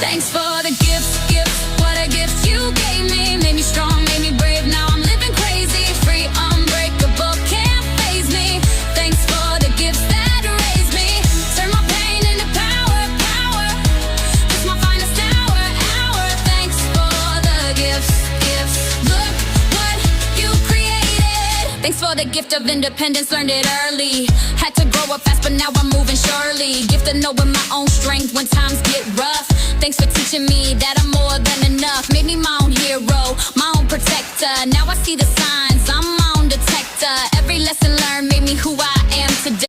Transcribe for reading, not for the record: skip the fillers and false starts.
Thanks for the gifts, what a gift you gave me. Made me strong, made me brave, now I'm living crazy. Free, unbreakable, can't faze me. Thanks for the gifts that raised me. Turn my pain into power, power. It's my finest hour, hour. Thanks for the gifts. Look what you created. Thanks for the gift of independence, learned it early. Had to grow up fast, but now I'm moving surely. Gift of knowing my own strength when times get rough. Thanks for teaching me that I'm more than enough. Made me my own hero, my own protector. Now I see the signs.